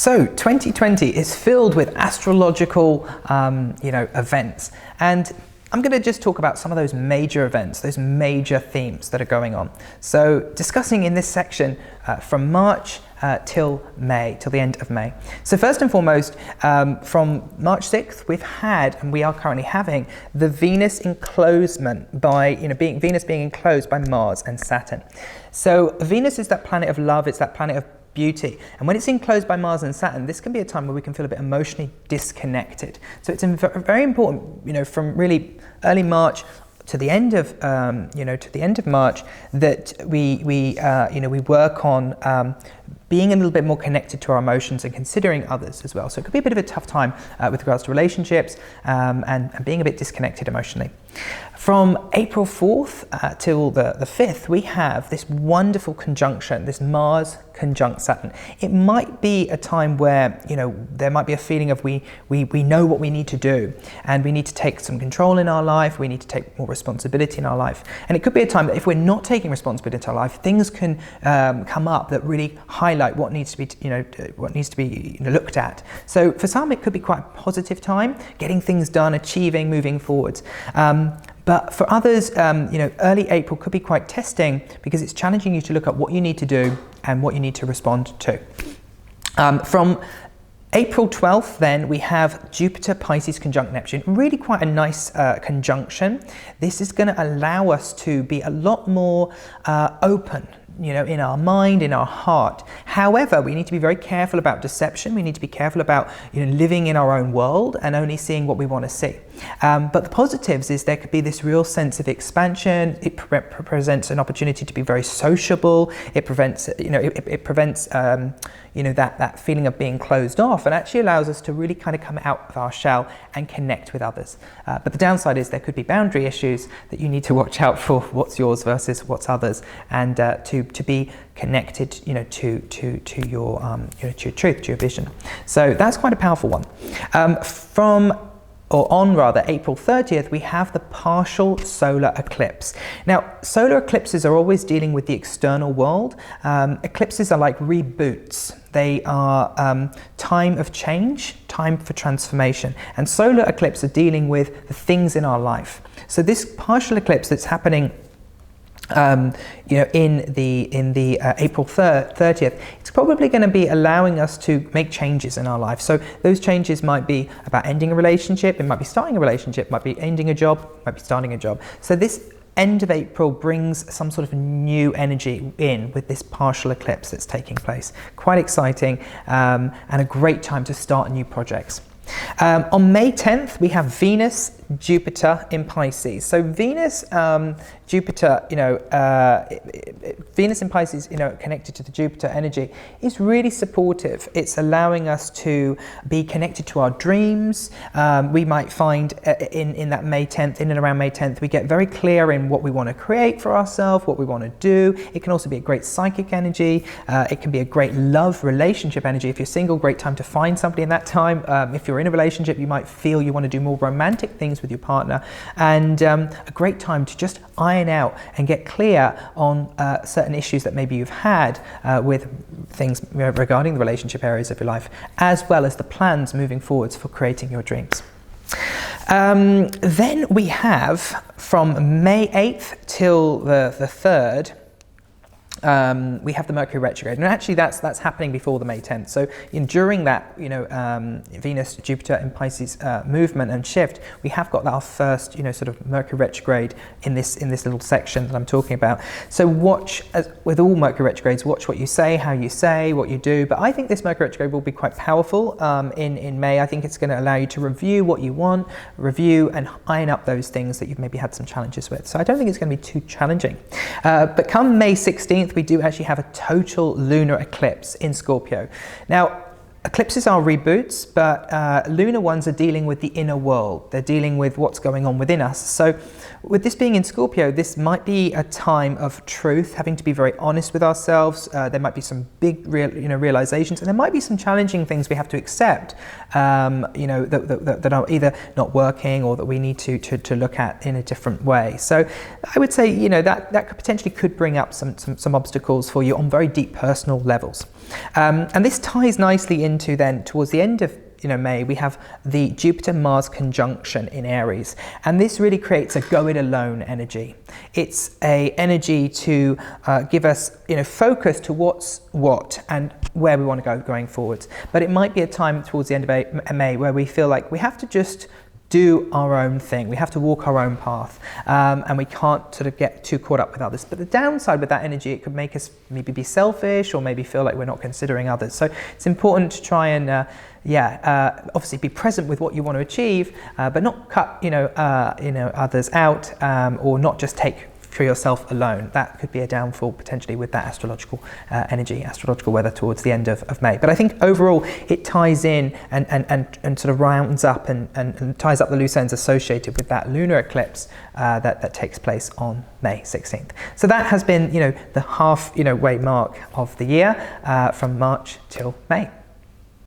So 2020 is filled with astrological, events, and I'm going to just talk about some of those major events, those major themes that are going on. So discussing in this section from March till May, till the end of May. So first and foremost, from March 6th, we've had, and we are currently having, the Venus enclosement by, Venus being enclosed by Mars and Saturn. So Venus is that planet of love, it's that planet of beauty, and when it's enclosed by Mars and Saturn, this can be a time where we can feel a bit emotionally disconnected. So it's very important, from really early March to the end of March, that we work on being a little bit more connected to our emotions and considering others as well. So it could be a bit of a tough time with regards to relationships and being a bit disconnected emotionally. From April 4th till the 5th, we have this wonderful conjunction, this Mars conjunct Saturn. It might be a time where, there might be a feeling of we know what we need to do, and we need to take some control in our life, we need to take more responsibility in our life. And it could be a time that if we're not taking responsibility in our life, things can come up that really highlight what needs to be, looked at. So for some, it could be quite a positive time, getting things done, achieving, moving forwards. But for others, early April could be quite testing because it's challenging you to look at what you need to do and what you need to respond to. From April 12th, then, we have Jupiter Pisces conjunct Neptune, really quite a nice conjunction. This is going to allow us to be a lot more open, in our mind, in our heart. However, we need to be very careful about deception. We need to be careful about, living in our own world and only seeing what we want to see. But the positives is there could be this real sense of expansion. It presents an opportunity to be very sociable. It prevents, that feeling of being closed off, and actually allows us to really kind of come out of our shell and connect with others. But the downside is there could be boundary issues that you need to watch out for, what's yours versus what's others, and to be connected, to your truth, to your vision. So that's quite a powerful one. On April 30th, we have the partial solar eclipse. Now, solar eclipses are always dealing with the external world. Eclipses are like reboots. They are time of change, time for transformation. And solar eclipses are dealing with the things in our life. So this partial eclipse that's happening in the April 30th, it's probably going to be allowing us to make changes in our life. So those changes might be about ending a relationship, it might be starting a relationship, it might be ending a job, it might be starting a job. So this end of April brings some sort of new energy in with this partial eclipse that's taking place. Quite exciting, and a great time to start new projects. On May 10th, we have Venus, Jupiter in Pisces. So Venus, Jupiter, Venus in Pisces, connected to the Jupiter energy, is really supportive. It's allowing us to be connected to our dreams. We might find in that May 10th, in and around May 10th, we get very clear in what we want to create for ourselves, what we want to do. It can also be a great psychic energy. It can be a great love relationship energy. If you're single, great time to find somebody in that time. If you're in a relationship, you might feel you want to do more romantic things with your partner, and a great time to just iron out and get clear on certain issues that maybe you've had with things regarding the relationship areas of your life, as well as the plans moving forwards for creating your dreams. Then we have from May 8th till the 3rd, we have the Mercury Retrograde, and actually that's happening before the May 10th. So during that, Venus, Jupiter in Pisces movement and shift, we have got our first, sort of Mercury Retrograde in this little section that I'm talking about. So watch, as with all Mercury Retrogrades, watch what you say, how you say, what you do. But I think this Mercury Retrograde will be quite powerful in May. I think it's going to allow you to review what you want, review and iron up those things that you've maybe had some challenges with. So I don't think it's going to be too challenging. But come May 16th, we do actually have a total lunar eclipse in Scorpio. Now, eclipses are reboots, but lunar ones are dealing with the inner world. They're dealing with what's going on within us. So with this being in Scorpio, this might be a time of truth, having to be very honest with ourselves. There might be some big realizations, and there might be some challenging things we have to accept, that are either not working or that we need to look at in a different way. So I would say, that potentially could bring up some obstacles for you on very deep personal levels. And this ties nicely into then towards the end of May, we have the Jupiter-Mars conjunction in Aries, and this really creates a go it alone energy. It's a energy to give us focus to what's what and where we want to go going forwards. But it might be a time towards the end of May where we feel like we have to just do our own thing. We have to walk our own path, and we can't sort of get too caught up with others. But the downside with that energy, it could make us maybe be selfish or maybe feel like we're not considering others. So it's important to try and obviously be present with what you want to achieve, but not cut others out, or not just take for yourself alone. That could be a downfall potentially with that astrological energy, astrological weather towards the end of May. But I think overall it ties in and sort of rounds up and ties up the loose ends associated with that lunar eclipse that takes place on May 16th. So that has been the half way mark of the year, from March till May.